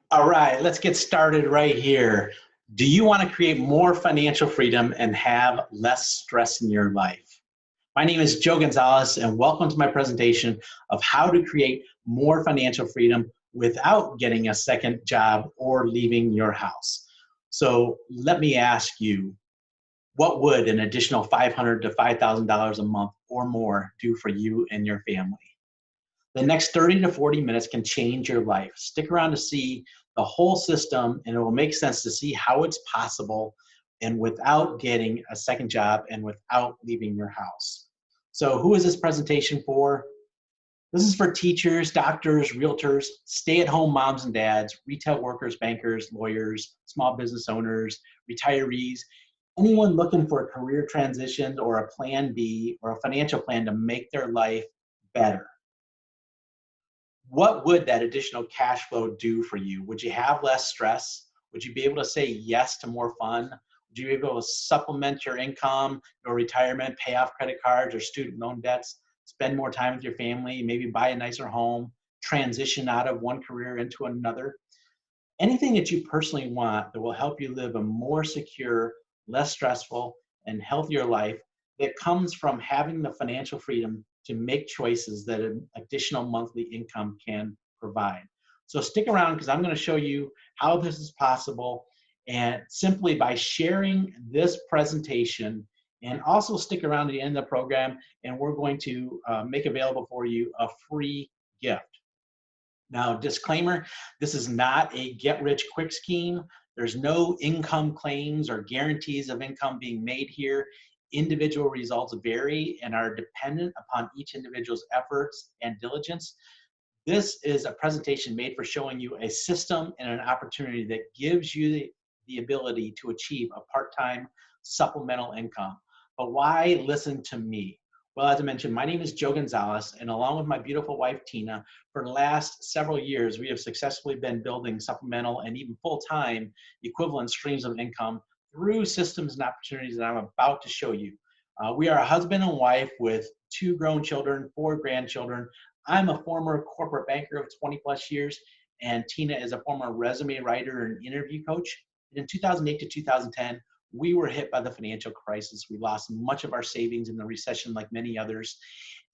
All right, let's get started right here. Do you want to create more financial freedom and have less stress in your life? My name is Joe Gonzalez, and welcome to my presentation of how to create more financial freedom without getting a second job or leaving your house. So let me ask you, what would an additional $500 to $5,000 a month or more do for you and your family? The next 30 to 40 minutes can change your life. Stick around to see the whole system, and it will make sense to see how it's possible and without getting a second job and without leaving your house. So who is this presentation for? This is for teachers, doctors, realtors, stay-at-home moms and dads, retail workers, bankers, lawyers, small business owners, retirees, anyone looking for a career transition or a plan B or a financial plan to make their life better. What would that additional cash flow do for you? Would you have less stress? Would you be able to say yes to more fun? Would you be able to supplement your income, your retirement, pay off credit cards or student loan debts, spend more time with your family, maybe buy a nicer home, transition out of one career into another? Anything that you personally want that will help you live a more secure, less stressful, and healthier life that comes from having the financial freedom to make choices that an additional monthly income can provide. So stick around because I'm going to show you how this is possible, and simply by sharing this presentation, and also stick around to the end of the program, and we're going to make available for you a free gift. Now, disclaimer, this is not a get-rich-quick scheme. There's no income claims or guarantees of income being made here. Individual results vary and are dependent upon each individual's efforts and diligence. This is a presentation made for showing you a system and an opportunity that gives you the ability to achieve a part-time supplemental income. But why listen to me? Well, as I mentioned, my name is Joe Gonzalez, and along with my beautiful wife, Tina, for the last several years, we have successfully been building supplemental and even full-time equivalent streams of income through systems and opportunities that I'm about to show you. We are a husband and wife with 2 grown children, 4 grandchildren. I'm a former corporate banker of 20 plus years, and Tina is a former resume writer and interview coach. And in 2008 to 2010, we were hit by the financial crisis. We lost much of our savings in the recession like many others.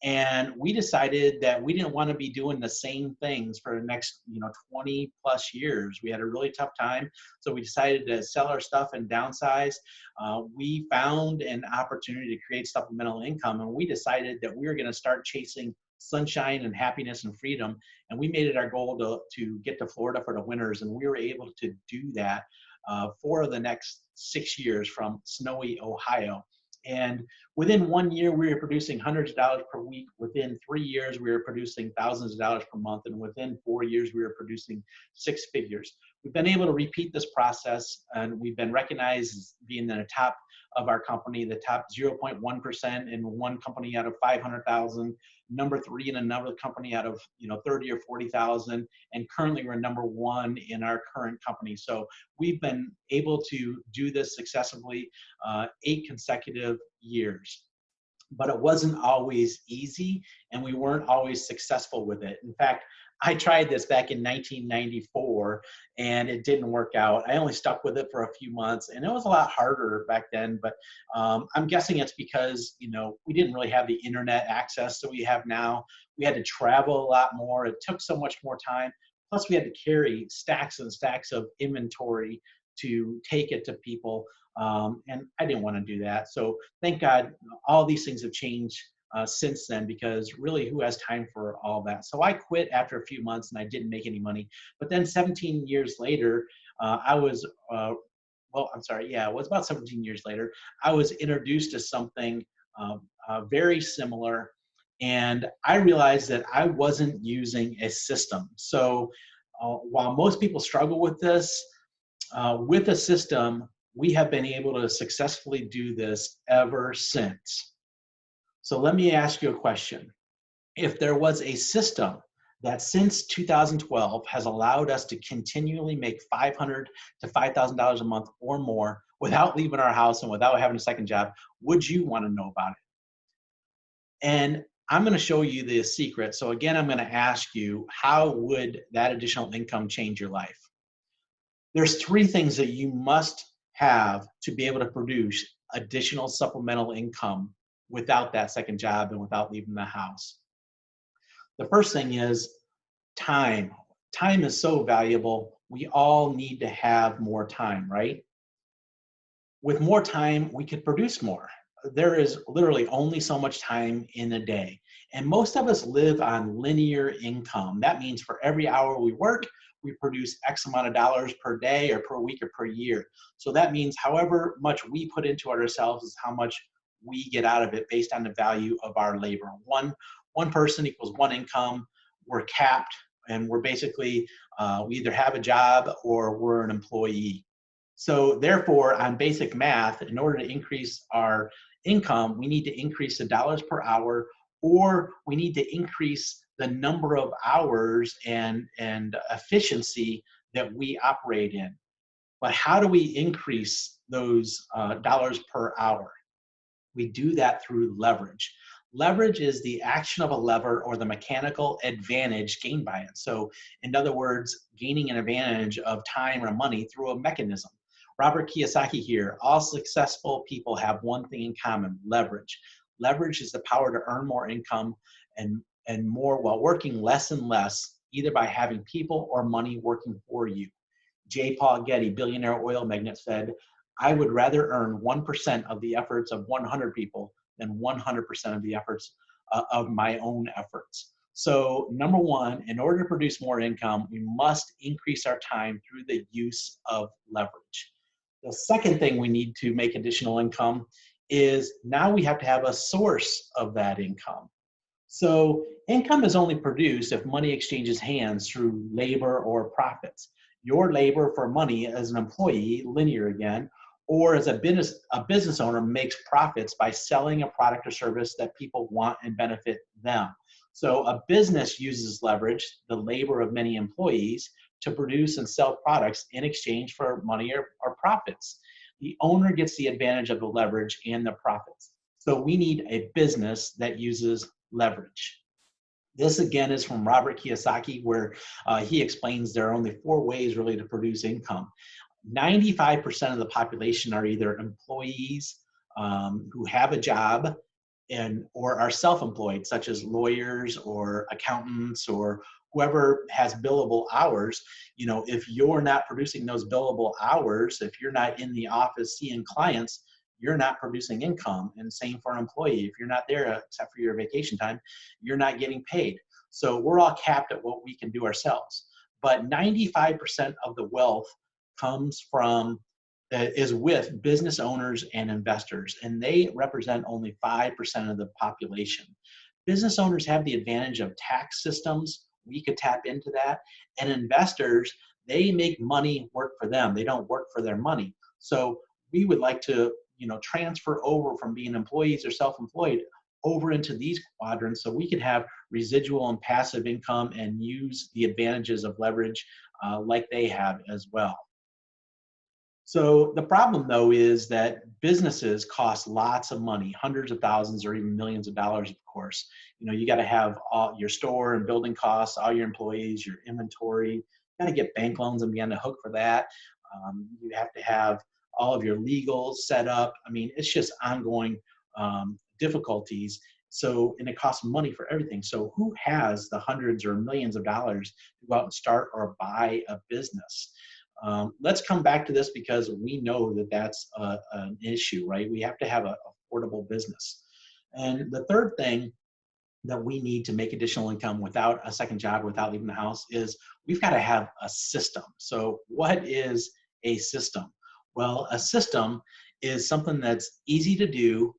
And we decided that we didn't want to be doing the same things for the next 20 plus years. We had a really tough time. So we decided to sell our stuff and downsize. We found an opportunity to create supplemental income, and we decided that we were going to start chasing sunshine and happiness and freedom. And we made it our goal to get to Florida for the winters. And we were able to do that for the next 6 years from snowy Ohio. And within 1 year, we were producing hundreds of dollars per week. Within 3 years, we were producing thousands of dollars per month. And within 4 years, we were producing 6 figures. We've been able to repeat this process, and we've been recognized as being in the top of our company, the top 0.1% in one company out of 500,000, number 3 in another company out of 30 or 40,000, and currently we're number 1 in our current company. So we've been able to do this successfully 8 consecutive years. But it wasn't always easy, and we weren't always successful with it. In fact, I tried this back in 1994, and it didn't work out. I only stuck with it for a few months, and it was a lot harder back then. But I'm guessing it's because we didn't really have the internet access that we have now. We had to travel a lot more. It took so much more time. Plus, we had to carry stacks and stacks of inventory to take it to people. And I didn't want to do that. So thank God all these things have changed since then, because really who has time for all that? So I quit after a few months and I didn't make any money. But then 17 years later, it was about 17 years later, I was introduced to something very similar. And I realized that I wasn't using a system. So while most people struggle with this, with a system, we have been able to successfully do this ever since. So let me ask you a question. If there was a system that since 2012 has allowed us to continually make $500 to $5,000 a month or more without leaving our house and without having a second job, would you want to know about it? And I'm going to show you the secret. So again, I'm going to ask you, how would that additional income change your life? There's three things that you must have to be able to produce additional supplemental income without that second job and without leaving the house. The first thing is time. Time is so valuable. We all need to have more time, right? With more time, we could produce more. There is literally only so much time in a day. And most of us live on linear income. That means for every hour we work, we produce X amount of dollars per day or per week or per year. So that means however much we put into ourselves is how much we get out of it based on the value of our labor. One person equals one income. We're capped and we're basically, we either have a job or we're an employee. So therefore, on basic math, in order to increase our income, we need to increase the dollars per hour, or we need to increase the number of hours and efficiency that we operate in. But how do we increase those dollars per hour? We do that through leverage. Leverage is the action of a lever or the mechanical advantage gained by it. So in other words, gaining an advantage of time or money through a mechanism. Robert Kiyosaki here, all successful people have one thing in common, leverage. Leverage is the power to earn more income and more while working less and less, either by having people or money working for you. J. Paul Getty, billionaire oil magnate, said, I would rather earn 1% of the efforts of 100 people than 100% of the efforts of my own efforts. So number one, in order to produce more income, we must increase our time through the use of leverage. The second thing we need to make additional income is now we have to have a source of that income. So income is only produced if money exchanges hands through labor or profits. Your labor for money as an employee, linear again, or as a business owner makes profits by selling a product or service that people want and benefit them. So a business uses leverage, the labor of many employees, to produce and sell products in exchange for money or profits. The owner gets the advantage of the leverage and the profits. So we need a business that uses leverage. This again is from Robert Kiyosaki, where he explains there are only 4 ways really to produce income. 95% of the population are either employees who have a job or are self-employed, such as lawyers or accountants or whoever has billable hours. You know, if you're not producing those billable hours, if you're not in the office seeing clients, you're not producing income. And same for an employee. If you're not there except for your vacation time, you're not getting paid. So we're all capped at what we can do ourselves. But 95% of the wealth comes from is with business owners and investors, and they represent only 5% of the population. Business owners have the advantage of tax systems. We could tap into that. And investors, they make money work for them. They don't work for their money. So we would like to, transfer over from being employees or self-employed over into these quadrants so we can have residual and passive income and use the advantages of leverage like they have as well. So the problem though is that businesses cost lots of money, hundreds of thousands or even millions of dollars, of course. You got to have all your store and building costs, all your employees, your inventory. You got to get bank loans and be on the hook for that. You have to have all of your legals set up. I mean, it's just ongoing difficulties. So, and it costs money for everything. So who has the hundreds or millions of dollars to go out and start or buy a business? Let's come back to this because we know that that's an issue, right? We have to have an affordable business. And the third thing that we need to make additional income without a second job, without leaving the house, is we've got to have a system. So what is a system? Well, a system is something that's easy to do.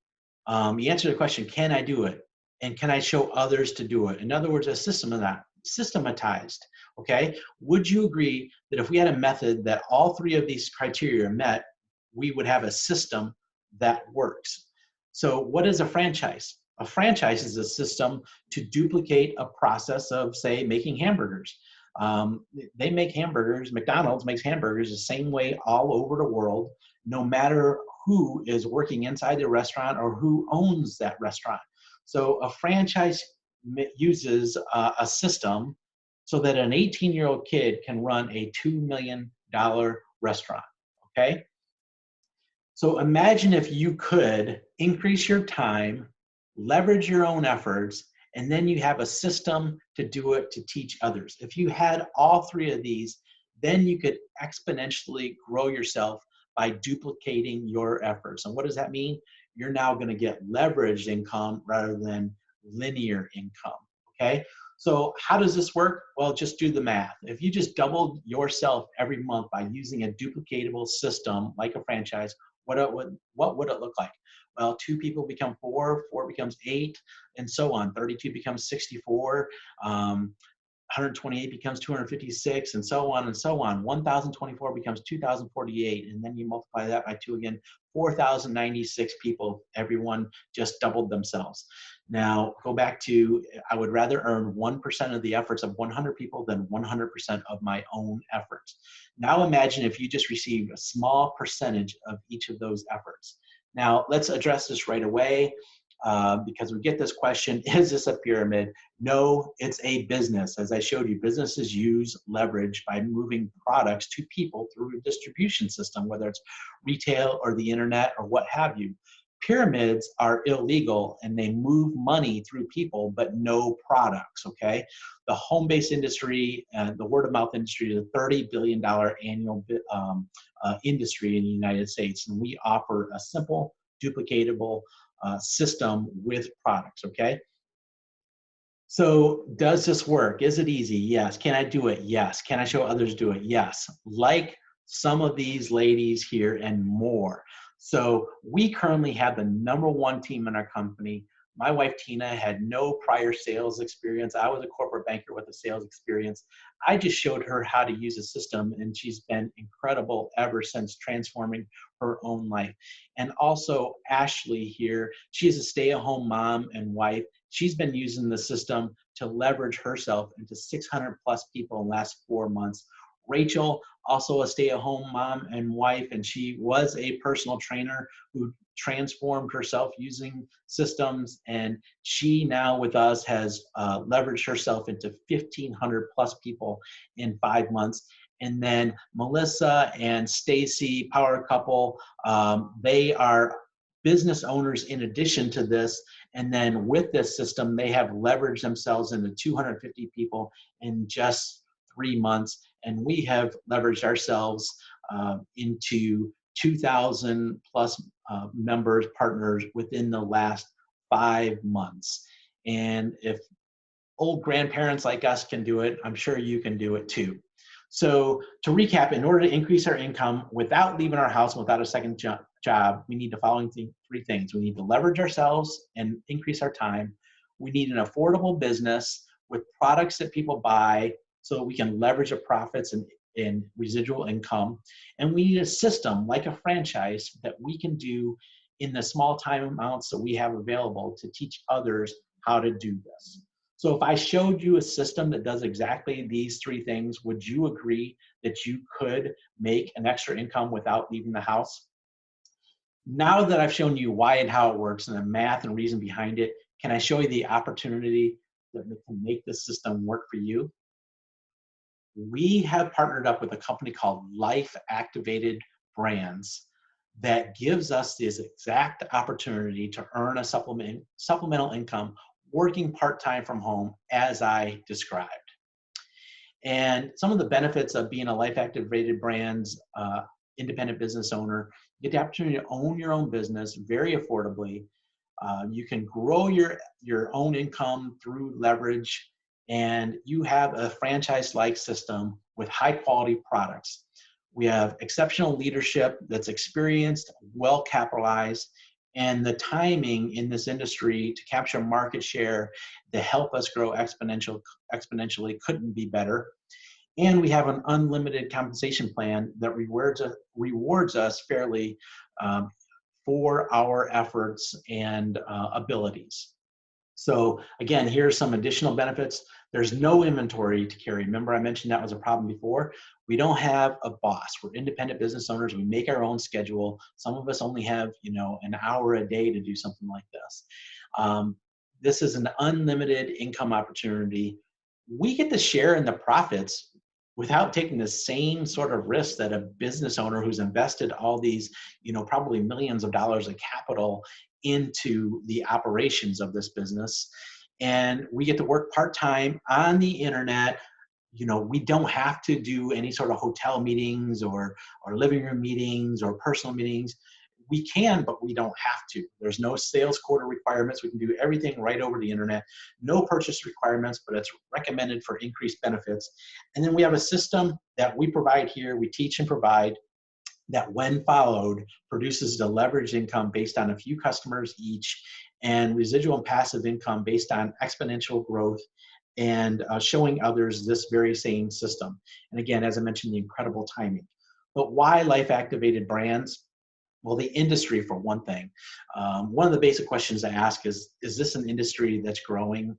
You answer the question, can I do it? And can I show others to do it? In other words, a system is not systematized. Okay, would you agree that if we had a method that all 3 of these criteria are met, we would have a system that works? So what is a franchise? A franchise is a system to duplicate a process of, say, making hamburgers. They make hamburgers, McDonald's makes hamburgers the same way all over the world, no matter who is working inside the restaurant or who owns that restaurant. So a franchise uses a system so that an 18-year-old kid can run a $2 million restaurant, okay? So imagine if you could increase your time, leverage your own efforts, and then you have a system to do it to teach others. If you had all three of these, then you could exponentially grow yourself by duplicating your efforts. And what does that mean? You're now going to get leveraged income rather than linear income. Okay. So how does this work? Well, just do the math. If you just doubled yourself every month by using a duplicatable system like a franchise, what would it look like? Well, 2 people become 4, 4 becomes 8, and so on. 32 becomes 64, 128 becomes 256, and so on and so on. 1,024 becomes 2,048, and then you multiply that by 2 again. 4,096 people, everyone just doubled themselves. Now, go back to, I would rather earn 1% of the efforts of 100 people than 100% of my own efforts. Now imagine if you just received a small percentage of each of those efforts. Now, let's address this right away because we get this question, is this a pyramid? No, it's a business. As I showed you, businesses use leverage by moving products to people through a distribution system, whether it's retail or the internet or what have you. Pyramids are illegal and they move money through people, but no products, okay? The home-based industry and the word-of-mouth industry is a $30 billion annual industry in the United States, and we offer a simple, duplicatable system with products, okay? So does this work? Is it easy? Yes. Can I do it? Yes. Can I show others do it? Yes. Like some of these ladies here and more. So we currently have the #1 team in our company. My wife, Tina, had no prior sales experience. I was a corporate banker with a sales experience. I just showed her how to use a system, and she's been incredible ever since, transforming her own life. And also Ashley here, she's a stay-at-home mom and wife. She's been using the system to leverage herself into 600 plus people in the last 4 months. Rachel, also a stay-at-home mom and wife, and she was a personal trainer who transformed herself using systems, and she now with us has leveraged herself into 1,500 plus people in 5 months. And then Melissa and Stacy, power couple, they are business owners in addition to this. And then with this system, they have leveraged themselves into 250 people in just 3 months. And we have leveraged ourselves into 2,000 plus members, partners within the last 5 months. And if old grandparents like us can do it, I'm sure you can do it too. So to recap, in order to increase our income without leaving our house, without a second job, we need the following 3 things. We need to leverage ourselves and increase our time. We need an affordable business with products that people buy so we can leverage the profits and residual income. And we need a system like a franchise that we can do in the small time amounts that we have available to teach others how to do this. So if I showed you a system that does exactly these 3 things, would you agree that you could make an extra income without leaving the house? Now that I've shown you why and how it works and the math and reason behind it, can I show you the opportunity that can make this system work for you? We have partnered up with a company called Life Activated Brands that gives us this exact opportunity to earn a supplemental income working part-time from home as I described. And some of the benefits of being a Life Activated Brands independent business owner, you get the opportunity to own your own business very affordably. You can grow your own income through leverage, and you have a franchise-like system with high-quality products. We have exceptional leadership that's experienced, well-capitalized, and the timing in this industry to capture market share to help us grow exponentially couldn't be better. And we have an unlimited compensation plan that rewards us fairly for our efforts and abilities. So again, here's some additional benefits. There's no inventory to carry. Remember I mentioned that was a problem before? We don't have a boss. We're independent business owners. We make our own schedule. Some of us only have, an hour a day to do something like this. This is an unlimited income opportunity. We get to share in the profits without taking the same sort of risk that a business owner who's invested all these, probably millions of dollars of capital into the operations of this business. And we get to work part-time on the internet. We don't have to do any sort of hotel meetings or living room meetings or personal meetings. We can, but we don't have to. There's no sales quota requirements. We can do everything right over the internet. No purchase requirements, but it's recommended for increased benefits. And then we have a system that we provide here. We teach and provide that, when followed, produces the leveraged income based on a few customers each, and residual and passive income based on exponential growth, and showing others this very same system. And again, as I mentioned, the incredible timing. But why life activated brands? Well, the industry, for one thing. One of the basic questions I ask is this an industry that's growing?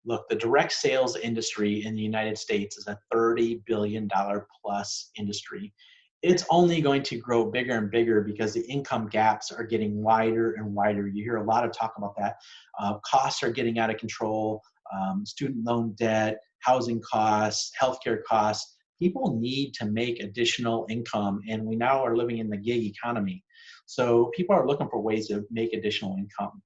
Look, the direct sales industry in the United States is a $30 billion plus industry. It's only going to grow bigger and bigger because the income gaps are getting wider and wider. You hear a lot of talk about that. Costs are getting out of control, student loan debt, housing costs, healthcare costs. People need to make additional income, and we now are living in the gig economy. So people are looking for ways to make additional income.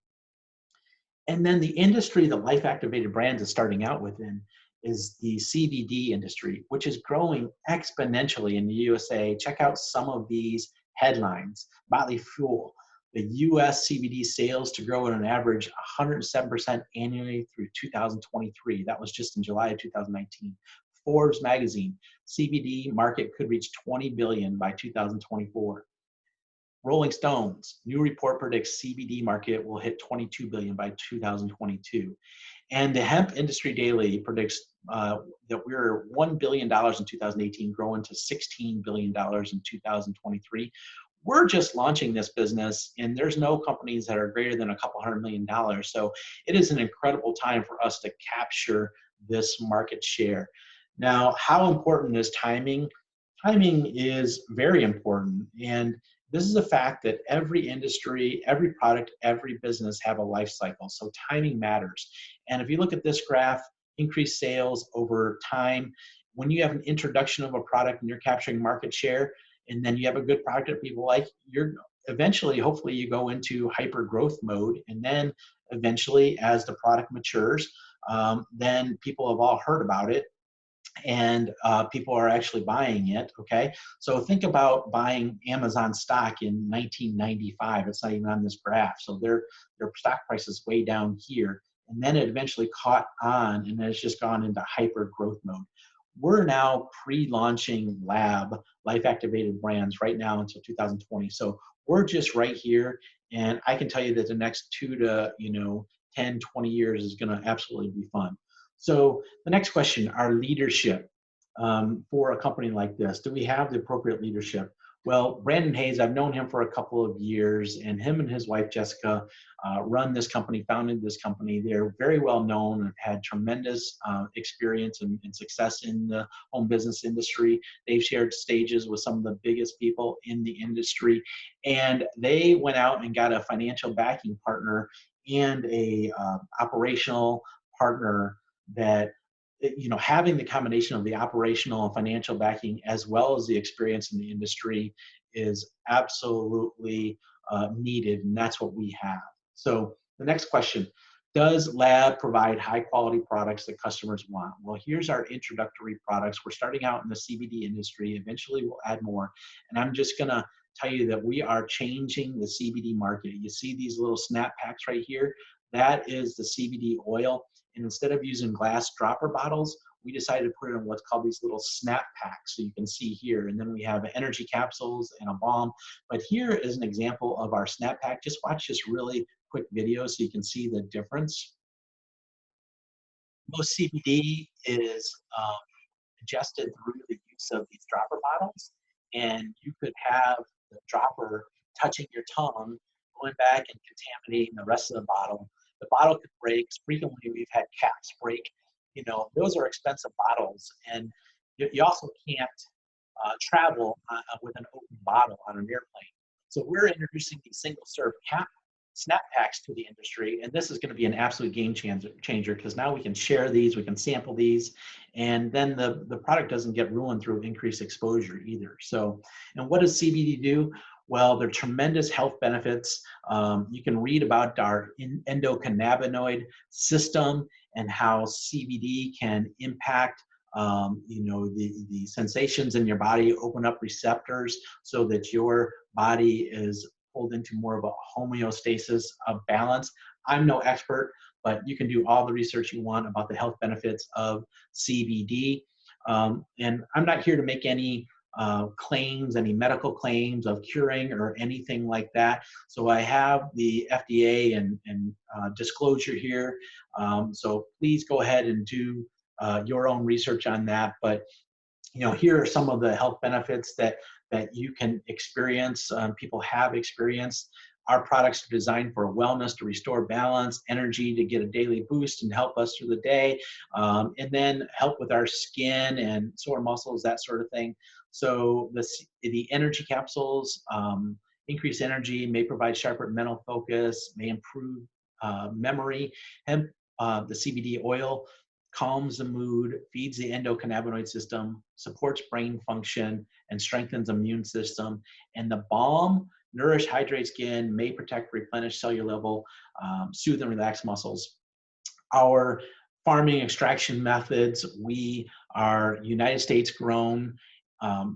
And then the industry that Life Activated Brands is starting out within is the CBD industry, which is growing exponentially in the USA. Check out some of these headlines. Motley Fool, the US CBD sales to grow at an average 107% annually through 2023. That was just in July of 2019. Forbes magazine, CBD market could reach 20 billion by 2024. Rolling Stones, new report predicts CBD market will hit 22 billion by 2022. And the Hemp Industry Daily predicts that we're $1 billion in 2018, growing to $16 billion in 2023. We're just launching this business, and there's no companies that are greater than a couple $100 million. So it is an incredible time for us to capture this market share. Now, how important is timing? Timing is very important. And this is a fact that every industry, every product, every business have a life cycle. So timing matters. And if you look at this graph, increased sales over time, when you have an introduction of a product and you're capturing market share, and then you have a good product that people like, you're eventually, hopefully you go into hyper growth mode. And then eventually, as the product matures, then people have all heard about it, and people are actually buying it. Okay, so think about buying Amazon stock in 1995. It's not even on this graph. So their stock price is way down here, and then it eventually caught on, and then it's just gone into hyper growth mode. We're now pre-launching Life Activated Brands right now until 2020. So we're just right here, and I can tell you that the next 2 to 10, 20 years is going to absolutely be fun. So the next question, our leadership for a company like this. Do we have the appropriate leadership? Well, Brandon Hayes, I've known him for a couple of years, and him and his wife, Jessica, run this company, founded this company. They're very well known and had tremendous experience and success in the home business industry. They've shared stages with some of the biggest people in the industry, and they went out and got a financial backing partner and a operational partner that, having the combination of the operational and financial backing as well as the experience in the industry is absolutely needed, and that's what we have. So the next question, does Lab provide high quality products that customers want? Well, here's our introductory products. We're starting out in the CBD industry. Eventually we'll add more, and I'm just gonna tell you that we are changing the CBD market. You see these little snap packs right here? That is the CBD oil. And instead of using glass dropper bottles, we decided to put it in what's called these little snap packs. So you can see here, and then we have energy capsules and a balm. But here is an example of our snap pack. Just watch this really quick video so you can see the difference. Most CBD is ingested through the use of these dropper bottles, and you could have the dropper touching your tongue, going back and contaminating the rest of the bottle. The bottle could break. Frequently, we've had caps break. Those are expensive bottles, and you also can't travel with an open bottle on an airplane. So we're introducing these single-serve cap snap packs to the industry. And this is going to be an absolute game changer because now we can share these, we can sample these, and then the product doesn't get ruined through increased exposure either. So, and what does CBD do? Well, there are tremendous health benefits. You can read about our endocannabinoid system and how CBD can impact the sensations in your body, open up receptors so that your body is pulled into more of a homeostasis of balance. I'm no expert, but you can do all the research you want about the health benefits of CBD. And I'm not here to make any claims, any medical claims of curing or anything like that. So I have the FDA and disclosure here. So please go ahead and do your own research on that. But here are some of the health benefits that you can experience. People have experienced. Our products are designed for wellness, to restore balance, energy, to get a daily boost and help us through the day, and then help with our skin and sore muscles, that sort of thing. So the energy capsules increase energy, may provide sharper mental focus, may improve memory. Hemp, the CBD oil, calms the mood, feeds the endocannabinoid system, supports brain function, and strengthens the immune system. And the balm, nourish, hydrate skin, may protect, replenish cellular level, soothe and relax muscles. Our farming extraction methods, we are United States grown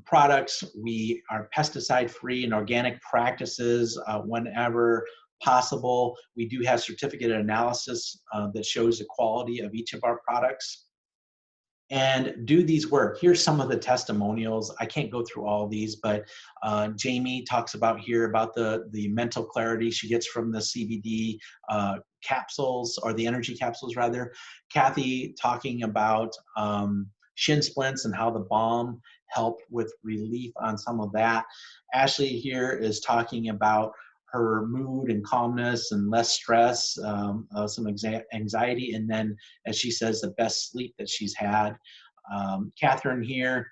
products. We are pesticide free and organic practices whenever possible. We do have certificate analysis that shows the quality of each of our products. And do these work? Here's some of the testimonials. I can't go through all of these, but Jamie talks about here about the mental clarity she gets from the CBD capsules, or the energy capsules rather. Kathy talking about shin splints and how the balm helped with relief on some of that. Ashley here is talking about her mood and calmness and less stress, some anxiety, and then, as she says, the best sleep that she's had. Catherine here,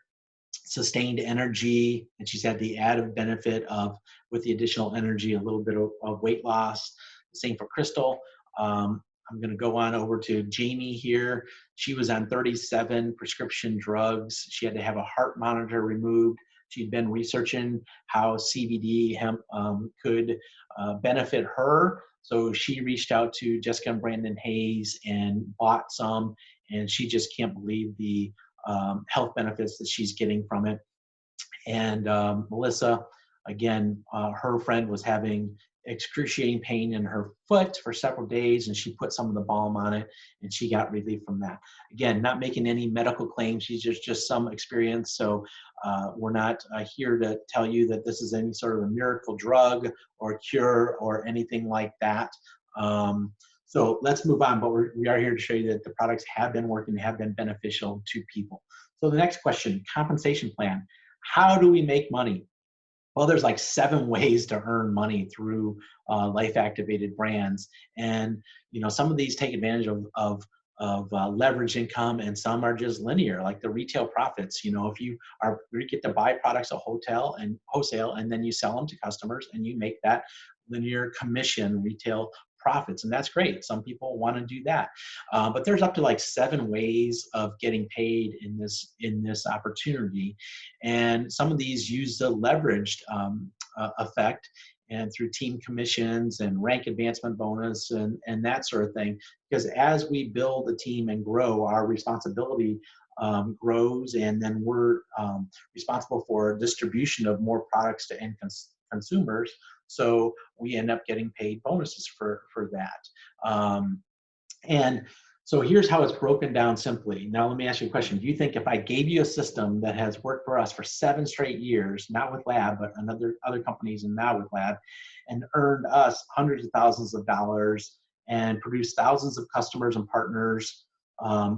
sustained energy, and she's had the added benefit of, with the additional energy, a little bit of weight loss. Same for Crystal. I'm going to go on over to Jamie here. She was on 37 prescription drugs. She had to have a heart monitor removed. She'd been researching how CBD hemp could benefit her. So she reached out to Jessica and Brandon Hayes and bought some, and she just can't believe the health benefits that she's getting from it. And Melissa, again, her friend was having excruciating pain in her foot for several days, and she put some of the balm on it, and she got relief from that. Again, not making any medical claims, she's just some experience. So we're not here to tell you that this is any sort of a miracle drug or cure or anything like that. So let's move on, but we are here to show you that the products have been working, have been beneficial to people. So the next question, compensation plan. How do we make money? Well, there's like 7 ways to earn money through life activated brands. And, some of these take advantage of leverage income, and some are just linear, like the retail profits. If you get to buy products at wholesale, and then you sell them to customers, and you make that linear commission retail profits, and that's great. Some people want to do that, but there's up to like 7 ways of getting paid in this opportunity, and some of these use the leveraged effect, and through team commissions and rank advancement bonus and that sort of thing. Because as we build a team and grow, our responsibility grows, and then we're responsible for distribution of more products to end consumers. So we end up getting paid bonuses for that. And so here's how it's broken down simply. Now let me ask you a question. Do you think if I gave you a system that has worked for us for 7 straight years, not with Lab, but other companies and now with Lab, and earned us hundreds of thousands of dollars and produced thousands of customers and partners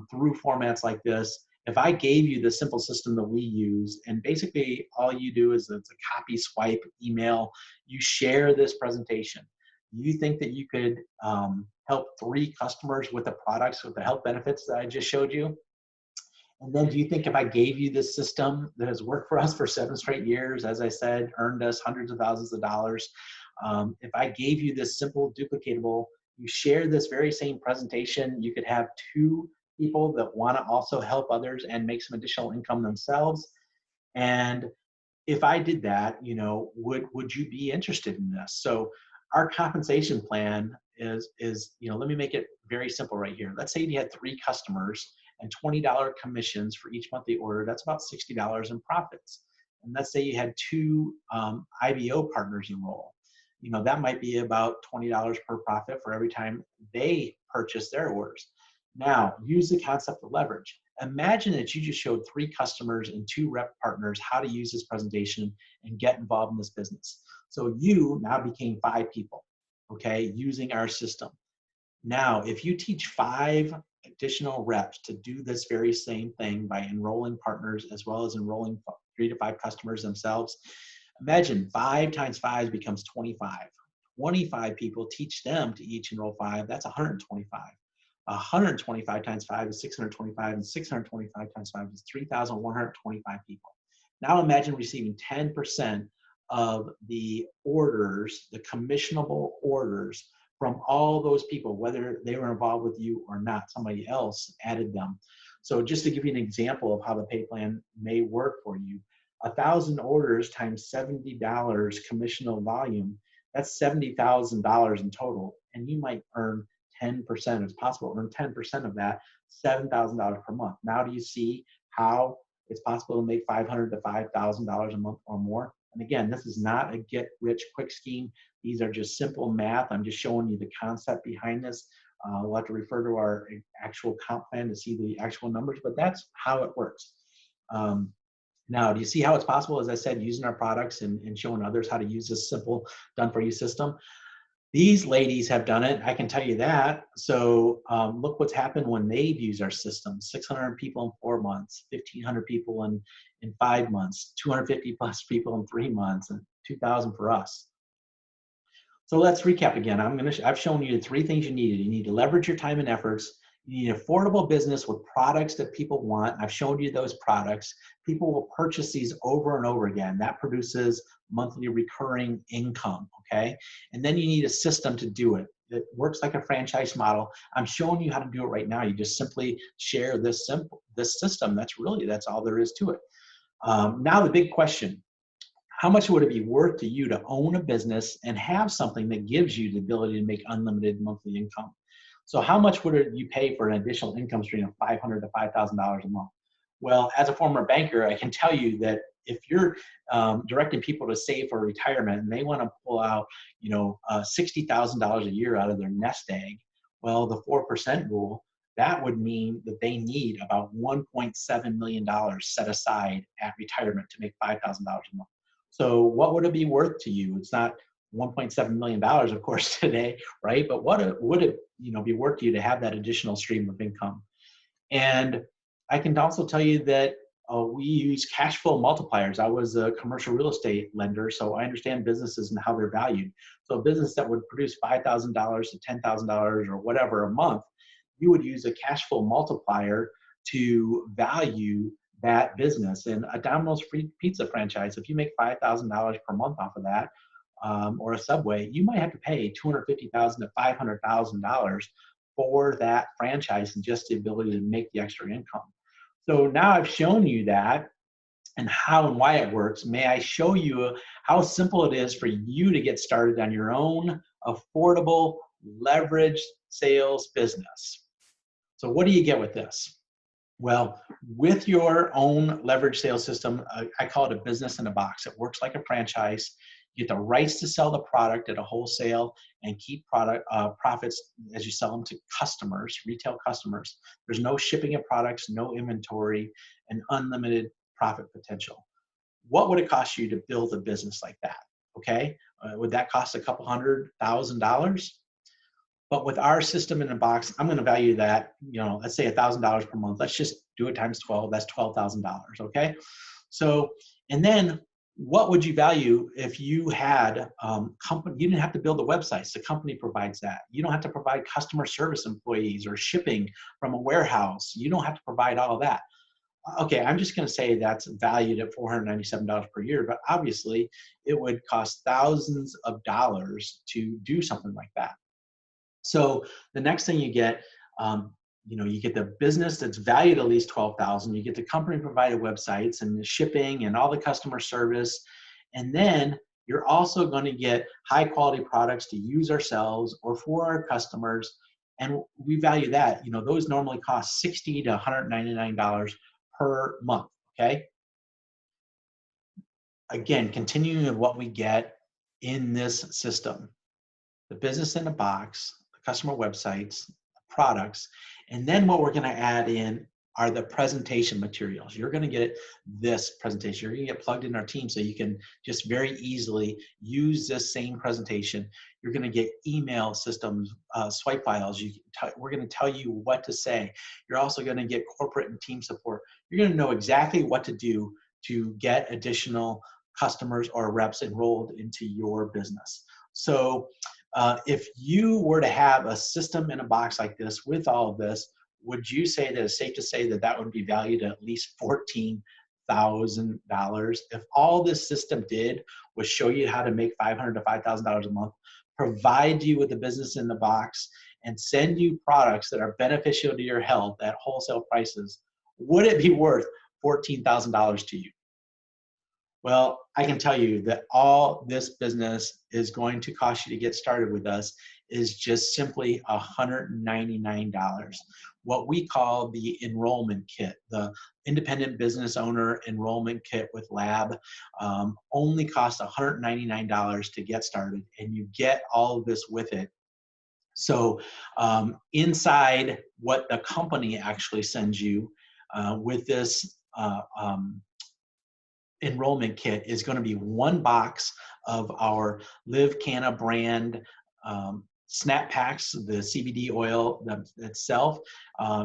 through formats like this, if I gave you the simple system that we use, and basically all you do is it's a copy, swipe, email, you share this presentation, you think that you could help 3 customers with the products, with the health benefits that I just showed you? And then do you think if I gave you this system that has worked for us for 7 straight years, as I said, earned us hundreds of thousands of dollars, If I gave you this simple duplicatable, you share this very same presentation, you could have two people that want to also help others and make some additional income themselves. And if I did that, would you be interested in this? So our compensation plan is let me make it very simple right here. Let's say you had 3 customers and $20 commissions for each monthly order. That's about $60 in profits. And let's say you had 2 IBO partners enroll. That might be about $20 per profit for every time they purchase their orders. Now, use the concept of leverage. Imagine that you just showed 3 customers and 2 rep partners how to use this presentation and get involved in this business. So you now became 5 people, okay, using our system. Now, if you teach 5 additional reps to do this very same thing by enrolling partners as well as enrolling 3 to 5 customers themselves, imagine 5 times 5 becomes 25. 25 people, teach them to each enroll 5, that's 125. 125 times 5 is 625, and 625 times 5 is 3,125 people. Now imagine receiving 10% of the orders, the commissionable orders from all those people, whether they were involved with you or not, somebody else added them. So just to give you an example of how the pay plan may work for you, 1,000 orders times $70 commissionable volume, that's $70,000 in total, and you might earn 10%. It's possible to earn 10% of that, $7,000 per month. Now do you see how it's possible to make $500 to $5,000 a month or more? And again, this is not a get-rich-quick scheme. These are just simple math. I'm just showing you the concept behind this. We'll have to refer to our actual comp plan to see the actual numbers, but that's how it works. Now, do you see how it's possible, as I said, using our products and showing others how to use this simple done-for-you system? These ladies have done it, I can tell you that. So look what's happened when they've used our system. 600 people in 4 months, 1,500 people in 5 months, 250 plus people in 3 months, and 2,000 for us. So let's recap again. I've shown you the 3 things you needed. You need to leverage your time and efforts. You need affordable business with products that people want. I've shown you those products. People will purchase these over and over again. That produces monthly recurring income, okay? And then you need a system to do it. It works like a franchise model. I'm showing you how to do it right now. You just simply share this system. That's all there is to it. Now the big question, how much would it be worth to you to own a business and have something that gives you the ability to make unlimited monthly income? So how much would you pay for an additional income stream of $500 to $5,000 a month? Well, as a former banker, I can tell you that if you're directing people to save for retirement and they want to pull out, $60,000 a year out of their nest egg, well, the 4% rule, that would mean that they need about $1.7 million set aside at retirement to make $5,000 a month. So what would it be worth to you? It's not $1.7 million, of course, today, right? But what would it be worth to you to have that additional stream of income? And I can also tell you that we use cash flow multipliers. I was a commercial real estate lender, so I understand businesses and how they're valued. So a business that would produce $5,000 to $10,000 or whatever a month, you would use a cash flow multiplier to value that business. And a Domino's free pizza franchise, if you make $5,000 per month off of that, or a Subway, you might have to pay $250,000 to $500,000 for that franchise and just the ability to make the extra income. So now I've shown you that and how and why it works. May I show you how simple it is for you to get started on your own affordable leveraged sales business. So what do you get with this? Well, with your own leverage sales system, I call it a business in a box. It works like a franchise. You get the rights to sell the product at a wholesale and keep profits as you sell them to customers, retail customers. There's no shipping of products, no inventory, and unlimited profit potential. What would it cost you to build a business like that? Okay, would that cost a couple $100,000? But with our system in a box, I'm going to value that, let's say $1,000 per month. Let's just do it times 12. That's $12,000. Okay. So, and then what would you value if you had company? You didn't have to build the websites. The company provides that. You don't have to provide customer service employees or shipping from a warehouse. You don't have to provide all of that. Okay, I'm just going to say that's valued at $497 per year, but obviously it would cost thousands of dollars to do something like that. So the next thing you get, you get the business that's valued at least 12,000. You get the company provided websites and the shipping and all the customer service, and then you're also going to get high quality products to use ourselves or for our customers, and we value that. Those normally cost $60 to $199 per month. Okay. Again, continuing with what we get in this system: the business in a box, the customer websites, the products, and then what we're going to add in are the presentation materials. You're going to get this presentation. You're going to get plugged in our team so you can just very easily use this same presentation. You're going to get email systems, swipe files. We're going to tell you what to say. You're also going to get corporate and team support. You're going to know exactly what to do to get additional customers or reps enrolled into your business. So if you were to have a system in a box like this with all of this, would you say that it's safe to say that that would be valued at least $14,000? If all this system did was show you how to make $500 to $5,000 a month, provide you with a business in the box, and send you products that are beneficial to your health at wholesale prices, would it be worth $14,000 to you? Well, I can tell you that all this business is going to cost you to get started with us is just simply $199. What we call the enrollment kit, the independent business owner enrollment kit with lab, only costs $199 to get started, and you get all of this with it. So inside what the company actually sends you with this enrollment kit is going to be one box of our Live Canna brand snap packs, the CBD oil itself.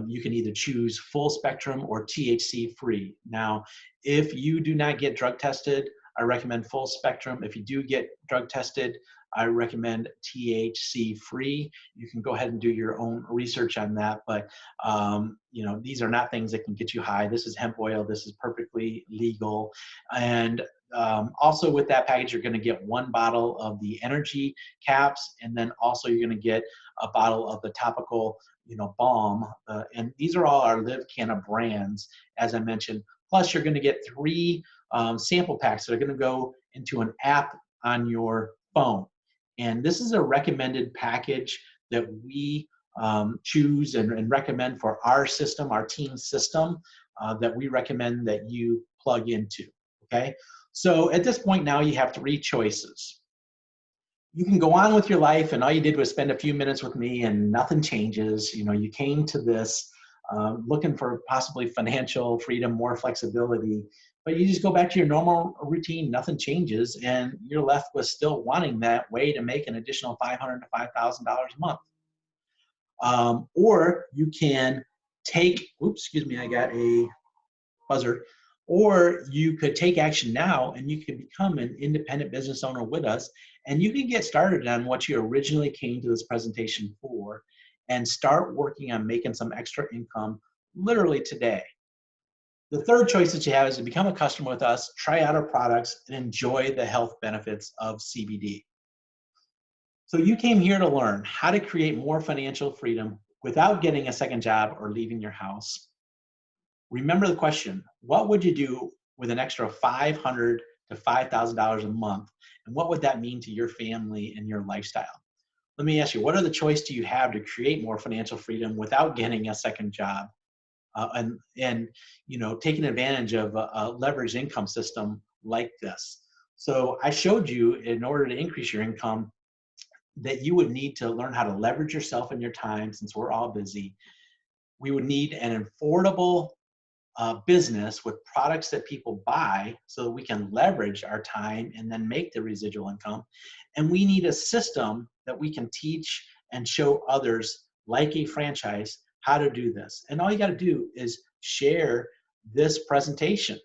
You can either choose full spectrum or THC free. Now, if you do not get drug tested, I recommend full spectrum. If you do get drug tested, I recommend THC free. You can go ahead and do your own research on that, but these are not things that can get you high. This is hemp oil. This is perfectly legal. And also with that package, you're going to get one bottle of the energy caps, and then also you're going to get a bottle of the topical, balm. And these are all our Live Canna brands, as I mentioned. Plus, you're going to get 3 sample packs that are going to go into an app on your phone. And this is a recommended package that we choose and recommend for our system, our team system, that we recommend that you plug into, okay? So at this point now, you have 3 choices. You can go on with your life, and all you did was spend a few minutes with me and nothing changes. You came to this looking for possibly financial freedom, more flexibility, but you just go back to your normal routine, nothing changes, and you're left with still wanting that way to make an additional $500 to $5,000 a month. Or you can take, oops, excuse me, I got a buzzer. Or you could take action now and you can become an independent business owner with us, and you can get started on what you originally came to this presentation for and start working on making some extra income literally today. The third choice that you have is to become a customer with us, try out our products, and enjoy the health benefits of CBD. So you came here to learn how to create more financial freedom without getting a second job or leaving your house. Remember the question: what would you do with an extra $500 to $5,000 a month? And what would that mean to your family and your lifestyle? Let me ask you, what other choice do you have to create more financial freedom without getting a second job? And taking advantage of a leveraged income system like this. So I showed you, in order to increase your income, that you would need to learn how to leverage yourself and your time, since we're all busy. We would need an affordable business with products that people buy so that we can leverage our time and then make the residual income. And we need a system that we can teach and show others, like a franchise, how to do this. And all you got to do is share this presentation.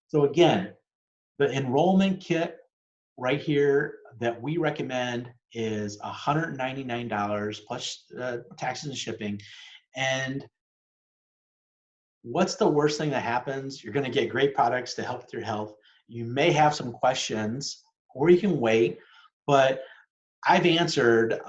So again, the enrollment kit right here that we recommend is $199 plus taxes and shipping. And what's the worst thing that happens? You're going to get great products to help with your health. You may have some questions, or you can wait, but I've answered,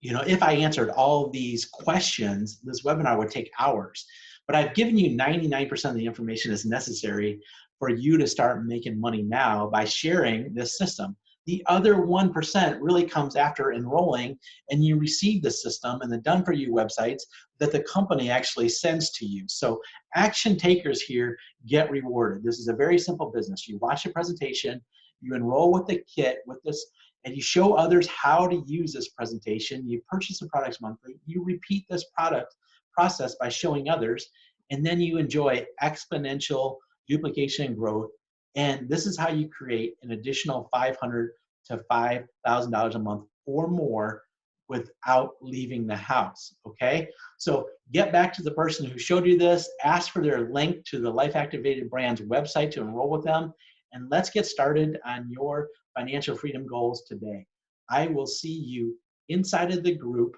if I answered all of these questions, this webinar would take hours. But I've given you 99% of the information that's necessary for you to start making money now by sharing this system. The other 1% really comes after enrolling and you receive the system and the done for you websites that the company actually sends to you. So action takers here get rewarded. This is a very simple business. You watch the presentation, you enroll with the kit, with this, and you show others how to use this presentation. You purchase the products monthly. You repeat this product process by showing others, and then you enjoy exponential duplication and growth. And this is how you create an additional $500 to $5,000 a month or more without leaving the house, okay? So get back to the person who showed you this, ask for their link to the Life Activated Brands website to enroll with them, and let's get started on your financial freedom goals today. I will see you inside of the group,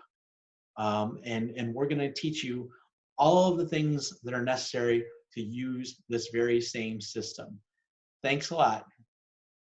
and we're going to teach you all of the things that are necessary to use this very same system. Thanks a lot.